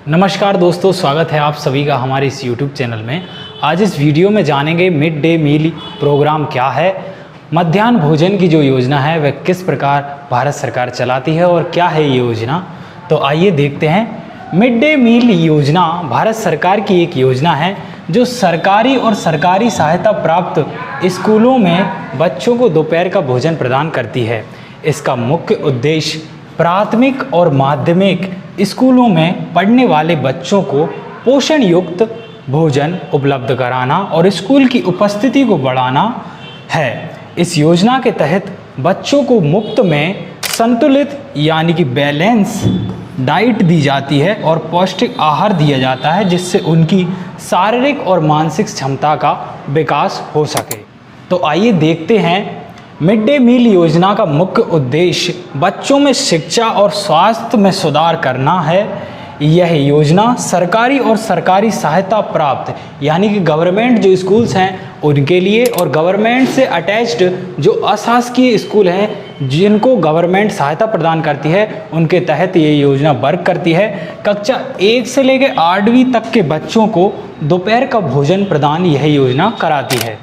नमस्कार दोस्तों, स्वागत है आप सभी का हमारे इस YouTube चैनल में। आज इस वीडियो में जानेंगे मिड डे मील प्रोग्राम क्या है, मध्याह्न भोजन की जो योजना है वह किस प्रकार भारत सरकार चलाती है और क्या है ये योजना। तो आइए देखते हैं। मिड डे मील योजना भारत सरकार की एक योजना है जो सरकारी और सरकारी सहायता प्राप्त स्कूलों में बच्चों को दोपहर का भोजन प्रदान करती है। इसका मुख्य उद्देश्य प्राथमिक और माध्यमिक स्कूलों में पढ़ने वाले बच्चों को पोषण युक्त भोजन उपलब्ध कराना और स्कूल की उपस्थिति को बढ़ाना है। इस योजना के तहत बच्चों को मुफ्त में संतुलित यानी कि बैलेंस डाइट दी जाती है और पौष्टिक आहार दिया जाता है, जिससे उनकी शारीरिक और मानसिक क्षमता का विकास हो सके। तो आइए देखते हैं। मिड डे मील योजना का मुख्य उद्देश्य बच्चों में शिक्षा और स्वास्थ्य में सुधार करना है। यह योजना सरकारी और सरकारी सहायता प्राप्त यानी कि गवर्नमेंट जो स्कूल्स हैं उनके लिए और गवर्नमेंट से अटैच्ड जो अशासकीय स्कूल हैं जिनको गवर्नमेंट सहायता प्रदान करती है उनके तहत ये योजना वर्क करती है। कक्षा 1 से लेकर 8वीं तक के बच्चों को दोपहर का भोजन प्रदान यह योजना कराती है।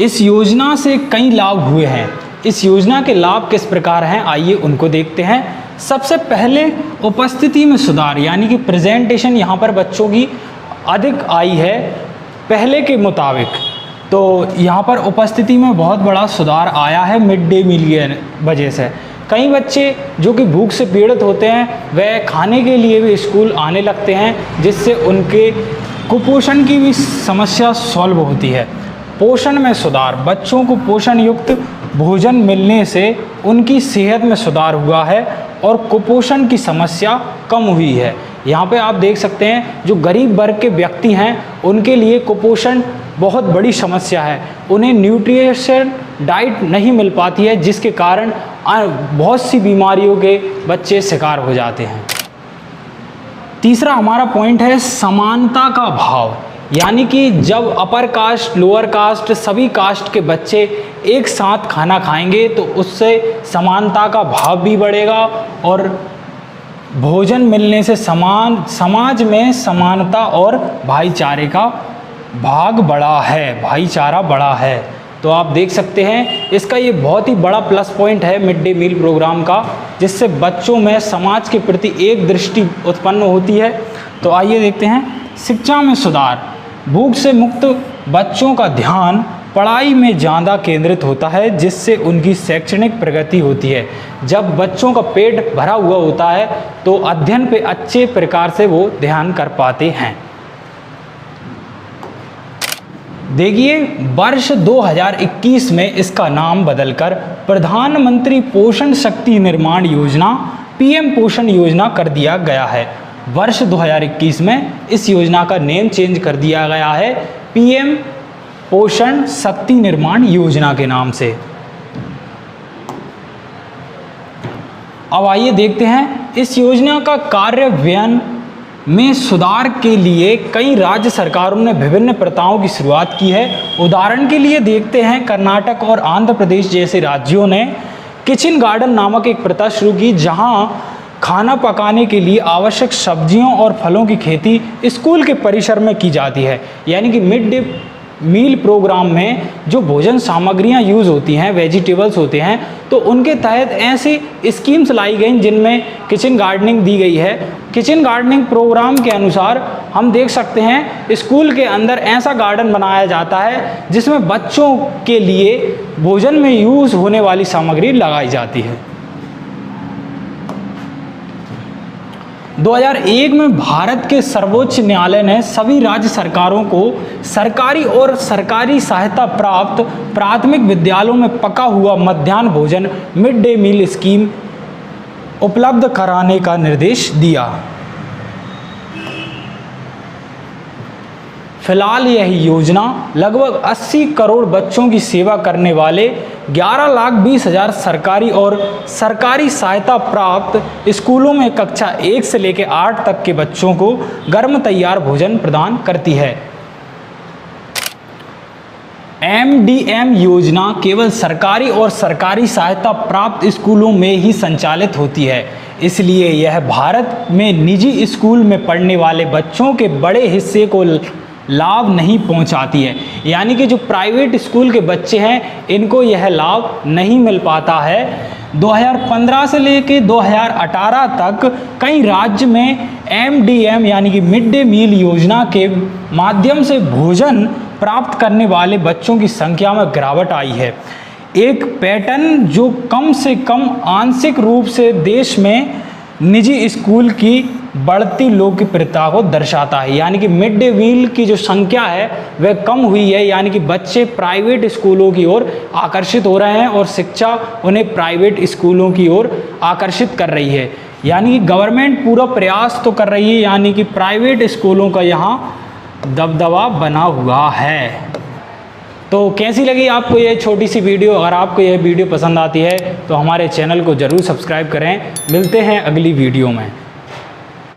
इस योजना से कई लाभ हुए हैं। इस योजना के लाभ किस प्रकार हैं, आइए उनको देखते हैं। सबसे पहले उपस्थिति में सुधार यानी कि प्रेजेंटेशन यहाँ पर बच्चों की अधिक आई है पहले के मुताबिक, तो यहाँ पर उपस्थिति में बहुत बड़ा सुधार आया है मिड डे मील की वजह से। कई बच्चे जो कि भूख से पीड़ित होते हैं वह खाने के लिए भी स्कूल आने लगते हैं, जिससे उनके कुपोषण की भी समस्या सॉल्व होती है। पोषण में सुधार, बच्चों को पोषण युक्त भोजन मिलने से उनकी सेहत में सुधार हुआ है और कुपोषण की समस्या कम हुई है। यहाँ पे आप देख सकते हैं जो गरीब वर्ग के व्यक्ति हैं उनके लिए कुपोषण बहुत बड़ी समस्या है। उन्हें न्यूट्रिशन डाइट नहीं मिल पाती है, जिसके कारण बहुत सी बीमारियों के बच्चे शिकार हो जाते हैं। तीसरा हमारा पॉइंट है समानता का भाव, यानी कि जब अपर कास्ट लोअर कास्ट सभी कास्ट के बच्चे एक साथ खाना खाएंगे तो उससे समानता का भाव भी बढ़ेगा और भोजन मिलने से समाज में समानता और भाईचारे का भाग बढ़ा है, भाईचारा बढ़ा है। तो आप देख सकते हैं इसका ये बहुत ही बड़ा प्लस पॉइंट है मिड डे मील प्रोग्राम का, जिससे बच्चों में समाज के प्रति एक दृष्टि उत्पन्न होती है। तो आइए देखते हैं। शिक्षा में सुधार, भूख से मुक्त बच्चों का ध्यान पढ़ाई में ज़्यादा केंद्रित होता है, जिससे उनकी शैक्षणिक प्रगति होती है। जब बच्चों का पेट भरा हुआ होता है तो अध्ययन पे अच्छे प्रकार से वो ध्यान कर पाते हैं। देखिए, वर्ष 2021 में इसका नाम बदलकर प्रधानमंत्री पोषण शक्ति निर्माण योजना PM पोषण योजना कर दिया गया है। वर्ष 2021 में इस योजना का नेम चेंज कर दिया गया है PM पोषण शक्ति निर्माण योजना के नाम से। अब आइए देखते हैं इस योजना का कार्यान्वयन में सुधार के लिए कई राज्य सरकारों ने विभिन्न प्रथाओं की शुरुआत की है। उदाहरण के लिए देखते हैं कर्नाटक और आंध्र प्रदेश जैसे राज्यों ने किचन गार्डन नामक एक प्रथा शुरू की, जहां खाना पकाने के लिए आवश्यक सब्जियों और फलों की खेती स्कूल के परिसर में की जाती है। यानी कि मिड डे मील प्रोग्राम में जो भोजन सामग्रियां यूज़ होती हैं, वेजिटेबल्स होते हैं, तो उनके तहत ऐसी स्कीम्स लाई गई जिनमें किचन गार्डनिंग दी गई है। किचन गार्डनिंग प्रोग्राम के अनुसार हम देख सकते हैं स्कूल के अंदर ऐसा गार्डन बनाया जाता है जिसमें बच्चों के लिए भोजन में यूज़ होने वाली सामग्री लगाई जाती है। 2001 में भारत के सर्वोच्च न्यायालय ने सभी राज्य सरकारों को सरकारी और सरकारी सहायता प्राप्त प्राथमिक विद्यालयों में पका हुआ मध्याह्न भोजन मिड डे मील स्कीम उपलब्ध कराने का निर्देश दिया। फिलहाल यह योजना लगभग 80 करोड़ बच्चों की सेवा करने वाले 11,20,000 सरकारी और सरकारी सहायता प्राप्त स्कूलों में कक्षा 1 से लेकर 8 तक के बच्चों को गर्म तैयार भोजन प्रदान करती है। MDM योजना केवल सरकारी और सरकारी सहायता प्राप्त स्कूलों में ही संचालित होती है। इसलिए यह भारत में निजी स्कूल में पढ़ने वाले बच्चों के बड़े हिस्से को लाभ नहीं पहुंचाती है। यानी कि जो प्राइवेट स्कूल के बच्चे हैं इनको यह लाभ नहीं मिल पाता है। 2015 से लेके 2018 तक कई राज्य में MDM यानी कि मिड डे मील योजना के माध्यम से भोजन प्राप्त करने वाले बच्चों की संख्या में गिरावट आई है। एक पैटर्न जो कम से कम आंशिक रूप से देश में निजी स्कूल की बढ़ती लोकप्रियता को दर्शाता है। यानी कि मिड डे मील की जो संख्या है वह कम हुई है, यानी कि बच्चे प्राइवेट स्कूलों की ओर आकर्षित हो रहे हैं और शिक्षा उन्हें प्राइवेट स्कूलों की ओर आकर्षित कर रही है। यानी कि गवर्नमेंट पूरा प्रयास तो कर रही है, यानी कि प्राइवेट स्कूलों का यहाँ दबदबा बना हुआ है। तो कैसी लगी आपको ये छोटी सी वीडियो? अगर आपको यह वीडियो पसंद आती है तो हमारे चैनल को ज़रूर सब्सक्राइब करें। मिलते हैं अगली वीडियो में।